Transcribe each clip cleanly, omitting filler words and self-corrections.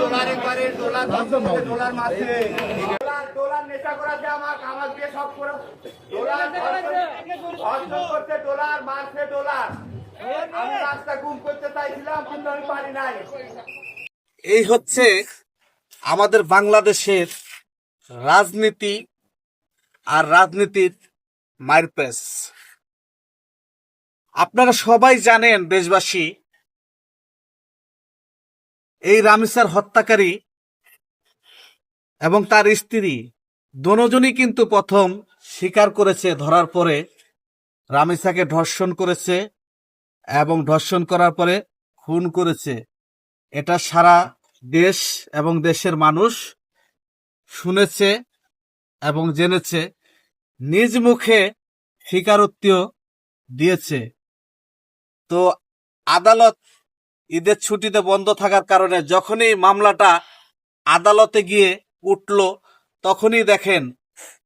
ডলারে করে dollar dollar মারছে ডলার নেশা করাছে আমার দিয়ে সব করে ডলার অর্জন করতে ডলার মারছে ডলার আমি রাস্তা গুম করতে চাইছিলাম কিন্তু আমি পারি নাই। এই হচ্ছে আমাদের বাংলাদেশের রাজনীতি আর রাজনীতির মারপ্যাচ। আপনারা সবাই জানেন, দেশবাসী, এই রামিসার হত্যাকারী এবং তার স্ত্রী দুজনই কিন্তু প্রথম স্বীকার করেছে, ধরার পরে রামিসাকে ধর্ষণ করেছে এবং ধর্ষণ করার পরে খুন করেছে। এটা সারা দেশ এবং দেশের মানুষ শুনেছে এবং জেনেছে, নিজ মুখে স্বীকারোক্তি দিয়েছে। তো আদালত ঈদের ছুটিতে বন্ধ থাকার কারণে যখনই মামলাটা আদালতে গিয়ে উঠল, তখনই দেখেন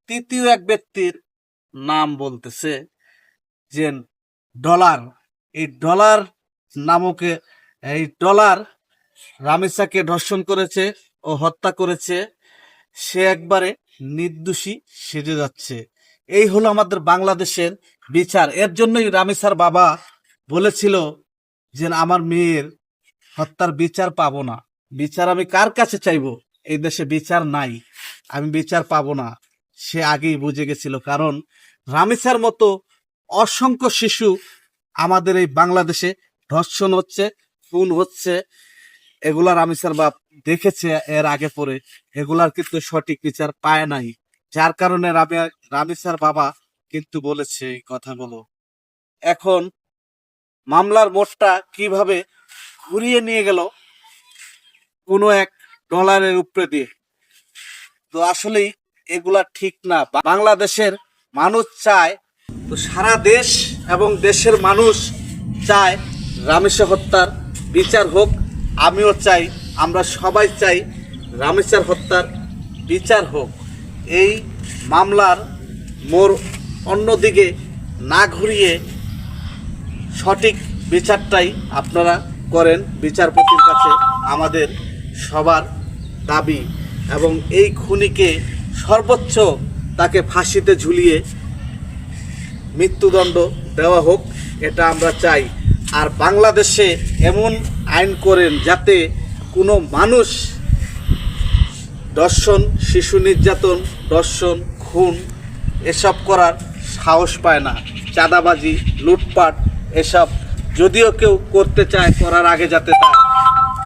তৃতীয় এক ব্যক্তির নাম বলতেছে যে ডলার। এই ডলার নামক এই ডলার রামিসাকে ধর্ষণ করেছে ও হত্যা করেছে। সে একবারে নির্দোষী সেজে যাচ্ছে। এই হলো আমাদের বাংলাদেশের বিচার। এর জন্যই রামিসার বাবা বলেছিল যে আমার মেয়ের হত্যার বিচার পাবো না। বিচার আমি কার কাছে চাইবো? এই দেশে বিচার নাই, আমি বিচার পাবো না। সে আগেই বুঝে গেছিল, কারণ রামিসার মতো অসংখ্য শিশু আমাদের এই বাংলাদেশে ধর্ষণ হচ্ছে, খুন হচ্ছে। এগুলা রামিসার বাপ দেখেছে এর আগে পরে, এগুলার কিন্তু সঠিক বিচার পায় নাই। যার কারণে রামিসার বাবা কিন্তু বলেছে এই কথাগুলো। এখন মামলার মোড়টা কিভাবে ঘুরিয়ে নিয়ে গেল কোনো এক ডলারের উপরে দিয়ে। তো আসলেই এগুলা ঠিক না। বাংলাদেশের মানুষ চায়, তো সারা দেশ এবং দেশের মানুষ চায় রামিসা হত্যার বিচার হোক। আমিও চাই, আমরা সবাই চাই রামিসার হত্যার বিচার হোক। এই মামলার মোড় অন্যদিকে না ঘুরিয়ে সঠিক বিচারটাই আপনারা করেন। বিচারপতির কাছে আমাদের সবার দাবি, এবং এই খুনিকে সর্বোচ্চ তাকে ফাঁসিতে ঝুলিয়ে মৃত্যুদণ্ড দেওয়া হোক, এটা আমরা চাই। আর বাংলাদেশে এমন আইন করেন যাতে কোনো মানুষ ধর্ষণ, শিশু নির্যাতন, ধর্ষণ, খুন এসব করার সাহস পায় না। চাঁদাবাজি, লুটপাট এসব যদিও কেউ করতে চায়, করার আগে যাতে তার